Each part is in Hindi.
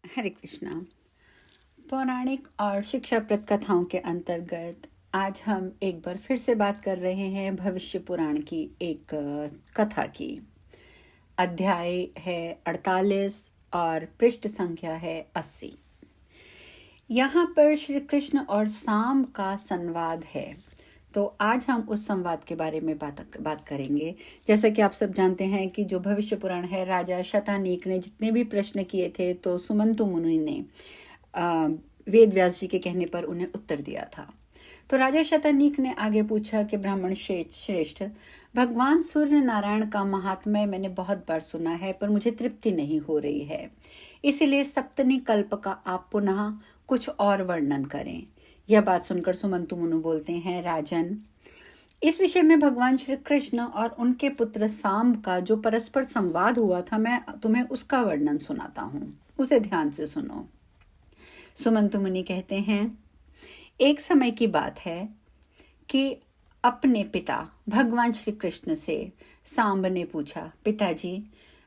हरे कृष्णा। पौराणिक और शिक्षाप्रद कथाओं के अंतर्गत आज हम एक बार फिर से बात कर रहे हैं भविष्य पुराण की एक कथा की। अध्याय है 48 और पृष्ठ संख्या है 80। यहाँ पर श्री कृष्ण और सांब का संवाद है, तो आज हम उस संवाद के बारे में बात करेंगे। जैसा कि आप सब जानते हैं कि जो भविष्य पुराण है, राजा शतानीक ने जितने भी प्रश्न किए थे तो सुमंतु मुनि ने वेद व्यास जी के कहने पर उन्हें उत्तर दिया था। तो राजा शतानीक ने आगे पूछा कि ब्राह्मण श्रेष्ठ, भगवान सूर्य नारायण का महात्म्य मैंने बहुत बार सुना है, पर मुझे तृप्ति नहीं हो रही है। इसीलिए सप्तनी कल्प का आप पुनः कुछ और वर्णन करें। यह बात सुनकर सुमंतु मुनि बोलते हैं, राजन, इस विषय में भगवान श्री कृष्ण और उनके पुत्र सांब का जो परस्पर संवाद हुआ था, मैं तुम्हें उसका वर्णन सुनाता हूँ, उसे ध्यान से सुनो। सुमंतु मुनि कहते हैं, एक समय की बात है कि अपने पिता भगवान श्री कृष्ण से सांब ने पूछा, पिताजी,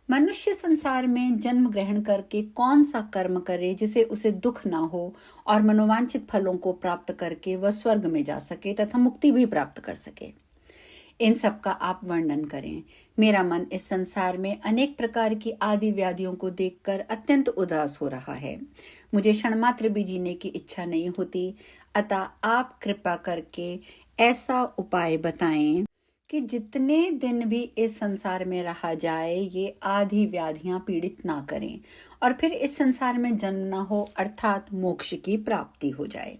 मनुष्य संसार में जन्म ग्रहण करके कौन सा कर्म करे जिसे उसे दुख ना हो और मनोवांछित फलों को प्राप्त करके वह स्वर्ग में जा सके तथा मुक्ति भी प्राप्त कर सके। इन सब का आप वर्णन करें। मेरा मन इस संसार में अनेक प्रकार की आदि व्याधियों को देखकर अत्यंत उदास हो रहा है। मुझे क्षण मात्र भी जीने की इच्छा नहीं होती, अतः आप कृपा करके ऐसा उपाय बताएं कि जितने दिन भी इस संसार में रहा जाए ये आदि व्याधियां पीड़ित ना करें और फिर इस संसार में जन्म ना हो, अर्थात मोक्ष की प्राप्ति हो जाए।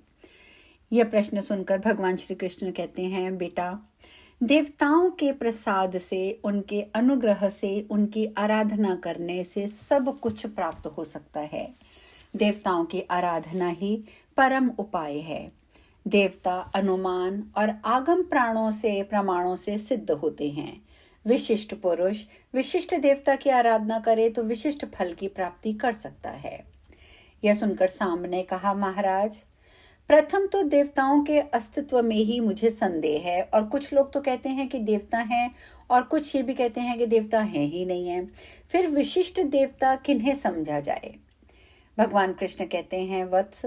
यह प्रश्न सुनकर भगवान श्री कृष्ण कहते हैं, बेटा, देवताओं के प्रसाद से, उनके अनुग्रह से, उनकी आराधना करने से सब कुछ प्राप्त हो सकता है। देवताओं की आराधना ही परम उपाय है। देवता अनुमान और आगम प्रमाणों से सिद्ध होते हैं। विशिष्ट पुरुष विशिष्ट देवता की आराधना करे तो विशिष्ट फल की प्राप्ति कर सकता है। यह सुनकर सांब ने कहा, महाराज, प्रथम तो देवताओं के अस्तित्व में ही मुझे संदेह है, और कुछ लोग तो कहते हैं कि देवता हैं और कुछ ये भी कहते हैं कि देवता हैं ही नहीं है। फिर विशिष्ट देवता किन्हें समझा जाए? भगवान कृष्ण कहते हैं, वत्स,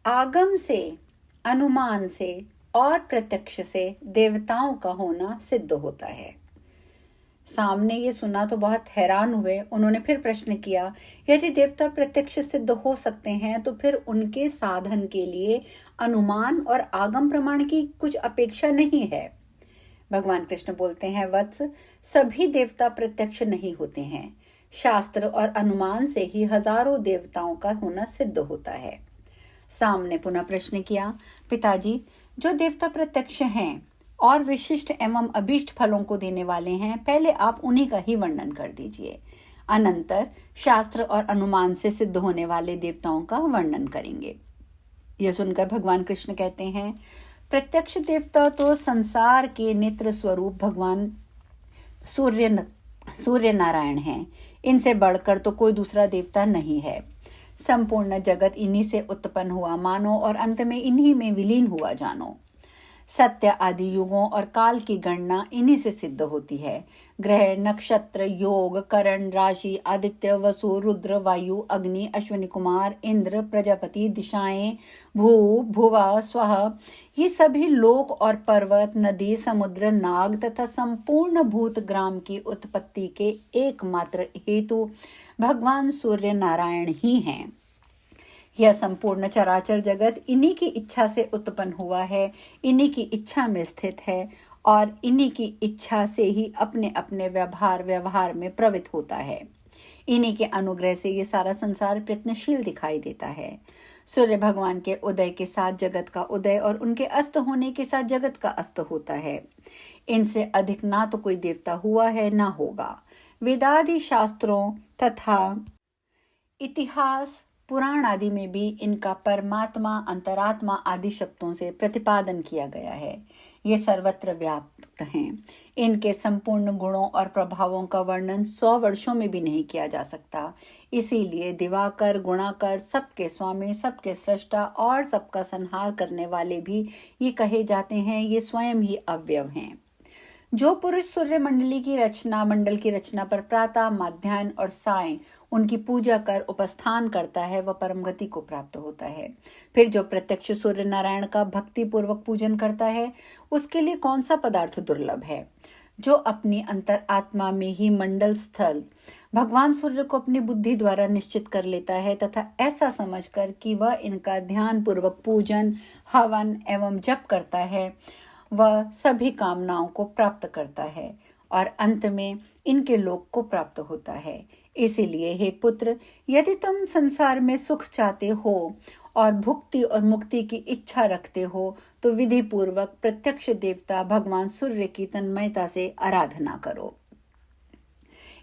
आगम से, अनुमान से और प्रत्यक्ष से देवताओं का होना सिद्ध होता है। सामने ये सुना तो बहुत हैरान हुए। उन्होंने फिर प्रश्न किया, यदि देवता प्रत्यक्ष सिद्ध हो सकते हैं तो फिर उनके साधन के लिए अनुमान और आगम प्रमाण की कुछ अपेक्षा नहीं है? भगवान कृष्ण बोलते हैं, वत्स, सभी देवता प्रत्यक्ष नहीं होते हैं। शास्त्र और अनुमान से ही हजारों देवताओं का होना सिद्ध होता है। सामने पुनः प्रश्न किया, पिताजी, जो देवता प्रत्यक्ष हैं और विशिष्ट एवं अभीष्ट फलों को देने वाले हैं, पहले आप उन्हीं का ही वर्णन कर दीजिए। अनंतर शास्त्र और अनुमान से सिद्ध होने वाले देवताओं का वर्णन करेंगे। यह सुनकर भगवान कृष्ण कहते हैं, प्रत्यक्ष देवता तो संसार के नेत्र स्वरूप भगवान सूर्य नारायण हैं। इनसे बढ़कर तो कोई दूसरा देवता नहीं है। संपूर्ण जगत इन्हीं से उत्पन्न हुआ मानो और अंत में इन्हीं में विलीन हुआ जानो। सत्य आदि युगों और काल की गणना इन्हीं से सिद्ध होती है। ग्रह, नक्षत्र, योग, करण, राशि, आदित्य, वसु, रुद्र, वायु, अग्नि, अश्विनी कुमार, इंद्र, प्रजापति, दिशाएं, भू, भुवा, स्वः, ये सभी लोक और पर्वत, नदी, समुद्र, नाग तथा संपूर्ण भूत ग्राम की उत्पत्ति के एकमात्र हेतु भगवान सूर्य नारायण ही हैं। यह संपूर्ण चराचर जगत इन्हीं की इच्छा से उत्पन्न हुआ है, इन्हीं की इच्छा में स्थित है और इन्हीं की इच्छा से ही अपने अपने व्यवहार में प्रवृत्त होता है। इन्हीं के अनुग्रह से ये सारा संसार प्रयत्नशील दिखाई देता है। सूर्य भगवान के उदय के साथ जगत का उदय और उनके अस्त होने के साथ जगत का अस्त होता है। इनसे अधिक ना तो कोई देवता हुआ है ना होगा। वेदादि शास्त्रों तथा इतिहास, पुराण आदि में भी इनका परमात्मा, अंतरात्मा आदि शब्दों से प्रतिपादन किया गया है। ये सर्वत्र व्याप्त हैं। इनके संपूर्ण गुणों और प्रभावों का वर्णन 100 वर्षों में भी नहीं किया जा सकता। इसीलिए दिवाकर, गुणाकर, सबके स्वामी, सबके सृष्टा और सबका संहार करने वाले भी ये कहे जाते हैं। ये स्वयं ही अव्यय हैं। जो पुरुष सूर्य मंडल की रचना पर प्रातः, मध्याह्न और सायं उनकी पूजा कर उपस्थान करता है वह परम गति को प्राप्त होता है। फिर जो प्रत्यक्ष सूर्य नारायण का भक्ति पूर्वक पूजन करता है उसके लिए कौन सा पदार्थ दुर्लभ है? जो अपनी अंतर आत्मा में ही मंडल स्थल भगवान सूर्य को अपनी बुद्धि द्वारा निश्चित कर लेता है तथा ऐसा समझकर कि वह इनका ध्यान पूर्वक पूजन, हवन एवं जप करता है, वह सभी कामनाओं को प्राप्त करता है और अंत में इनके लोक को प्राप्त होता है। इसीलिए हे पुत्र, यदि तुम संसार में सुख चाहते हो और भुक्ति और मुक्ति की इच्छा रखते हो तो विधि पूर्वक प्रत्यक्ष देवता भगवान सूर्य की तन्मयता से आराधना करो।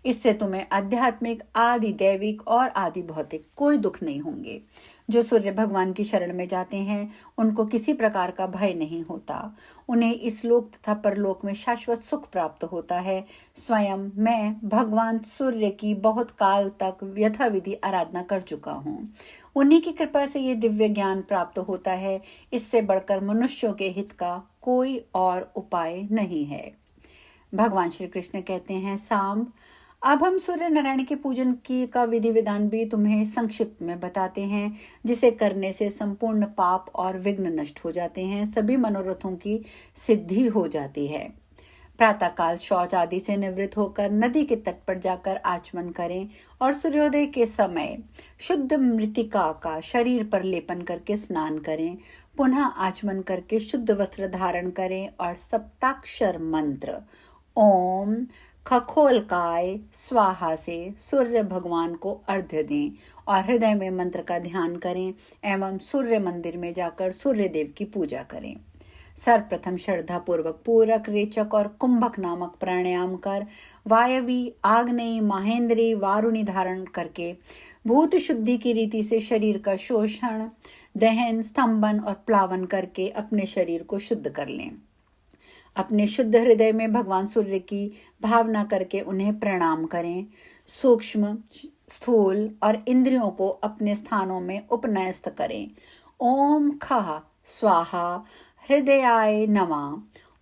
इससे तुम्हें आध्यात्मिक, आदि दैविक और आदि भौतिक कोई दुख नहीं होंगे। जो सूर्य भगवान की शरण में जाते हैं उनको किसी प्रकार का भय नहीं होता। उन्हें इस लोक तथा परलोक में शाश्वत सुख प्राप्त होता है। स्वयं मैं भगवान सूर्य की बहुत काल तक यथाविधि आराधना कर चुका हूँ। उन्हीं की कृपा से ये दिव्य ज्ञान प्राप्त होता है। इससे बढ़कर मनुष्यों के हित का कोई और उपाय नहीं है। भगवान श्री कृष्ण कहते हैं, सांब, अब हम सूर्य नारायण के पूजन की का विधि विधान भी तुम्हें संक्षिप्त में बताते हैं, जिसे करने से संपूर्ण पाप और विघ्न नष्ट हो जाते हैं, सभी मनोरथों की सिद्धि हो जाती है। प्रातःकाल शौच आदि से निवृत्त होकर नदी के तट पर जाकर आचमन करें और सूर्योदय के समय शुद्ध मृतिका का शरीर पर लेपन करके स्नान करें। पुनः आचमन करके शुद्ध वस्त्र धारण करें और सप्ताक्षर मंत्र ओम खखोलकाय स्वाहा से सूर्य भगवान को अर्घ्य दें और हृदय में मंत्र का ध्यान करें एवं सूर्य मंदिर में जाकर सूर्य देव की पूजा करें। सर्वप्रथम श्रद्धा पूर्वक पूरक, रेचक और कुंभक नामक प्राणायाम कर वायवी, आग्नेयी, महेंद्री, वारुणी धारण करके भूत शुद्धि की रीति से शरीर का शोषण, दहन, स्तंभन और प्लावन करके अपने शरीर को शुद्ध कर लें। अपने शुद्ध हृदय में भगवान सूर्य की भावना करके उन्हें प्रणाम करें। सूक्ष्म, स्थूल और इंद्रियों को अपने स्थानों में उपन्यस्त करें। ओम खः स्वाहा हृदयाय नमः।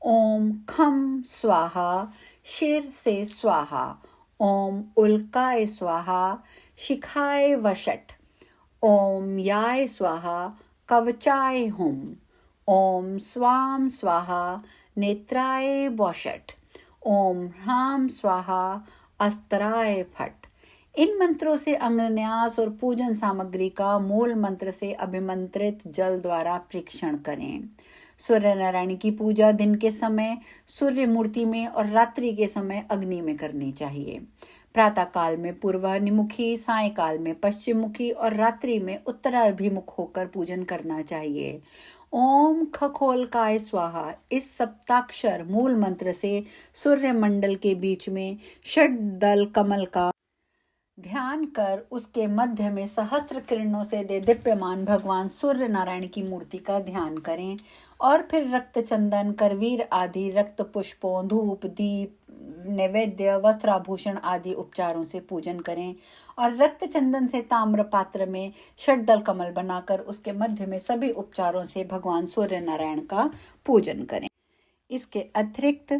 ओम खम स्वाहा शिर से स्वाहा। ओम उल्काय स्वाहा शिखाय वषट। ओम याय स्वाहा कवचाय हुम। ओम स्वाम स्वाहा नेत्राय वषट। ओम ह्राम स्वाहा अस्त्राय फट। इन मंत्रों से अंगन्यास और पूजन सामग्री का मूल मंत्र से अभिमंत्रित जल द्वारा परीक्षण करें। सूर्य नारायण की पूजा दिन के समय सूर्य मूर्ति में और रात्रि के समय अग्नि में करनी चाहिए। प्रातः काल में पूर्वाभिमुखी, सायकाल में पश्चिम मुखी और रात्रि में उत्तराभिमुख होकर पूजन करना चाहिए। ओम खखोलकाय स्वाहा इस सप्ताक्षर मूल मंत्र से सूर्य मंडल के बीच में षड्दल कमल का ध्यान कर उसके मध्य में सहस्त्र किरणों से दीप्यमान भगवान सूर्य नारायण की मूर्ति का ध्यान करें और फिर रक्त चंदन, करवीर आदि रक्त पुष्पों, धूप, दीप, नैवेद्य, वस्त्राभूषण आदि उपचारों से पूजन करें और रक्त चंदन से ताम्र पात्र में षड्दल कमल बनाकर उसके मध्य में सभी उपचारों से भगवान सूर्य नारायण का पूजन करें। इसके अतिरिक्त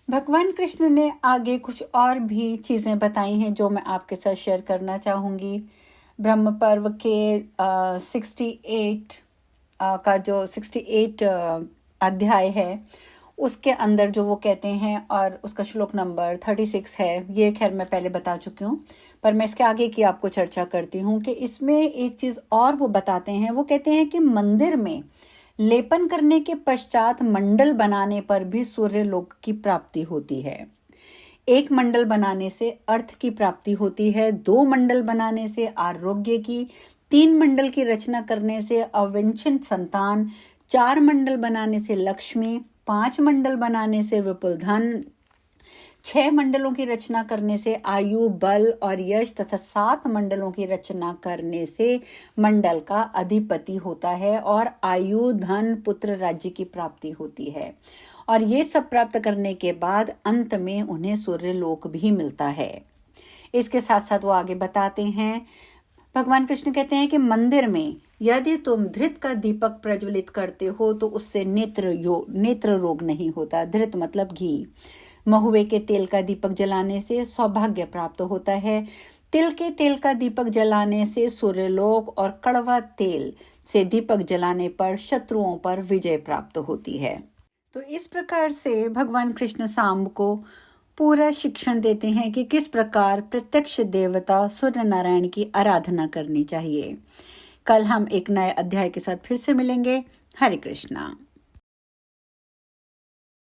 भगवान कृष्ण ने आगे कुछ और भी चीजें बताई हैं जो मैं आपके साथ शेयर करना चाहूंगी। ब्रह्म पर्व के 68 का जो 68 अध्याय है उसके अंदर जो वो कहते हैं और उसका श्लोक नंबर 36 है, ये खैर मैं पहले बता चुकी हूँ, पर मैं इसके आगे की आपको चर्चा करती हूँ कि इसमें एक चीज और वो बताते हैं। वो कहते हैं कि मंदिर में लेपन करने के पश्चात मंडल बनाने पर भी सूर्य लोक की प्राप्ति होती है। एक मंडल बनाने से अर्थ की प्राप्ति होती है, 2 मंडल बनाने से आरोग्य की, 3 मंडल की रचना करने से अविंछित संतान, 4 मंडल बनाने से लक्ष्मी, 5 मंडल बनाने से विपुल धन, 6 मंडलों की रचना करने से आयु, बल और यश तथा 7 मंडलों की रचना करने से मंडल का अधिपति होता है और आयु, धन, पुत्र, राज्य की प्राप्ति होती है। और ये सब प्राप्त करने के बाद अंत में उन्हें सूर्य लोक भी मिलता है। इसके साथ साथ वो आगे बताते हैं, भगवान कृष्ण कहते हैं कि मंदिर में यदि तुम धृत का दीपक प्रज्वलित करते हो तो उससे नेत्र रोग नहीं होता। धृत मतलब घी। महुए के तेल का दीपक जलाने से सौभाग्य प्राप्त होता है। तिल के तेल का दीपक जलाने से सूर्यलोक और कड़वा तेल से दीपक जलाने पर शत्रुओं पर विजय प्राप्त होती है। तो इस प्रकार से भगवान कृष्ण सांब को पूरा शिक्षण देते हैं कि किस प्रकार प्रत्यक्ष देवता सूर्य नारायण की आराधना करनी चाहिए। कल हम एक नए अध्याय के साथ फिर से मिलेंगे। हरे कृष्णा।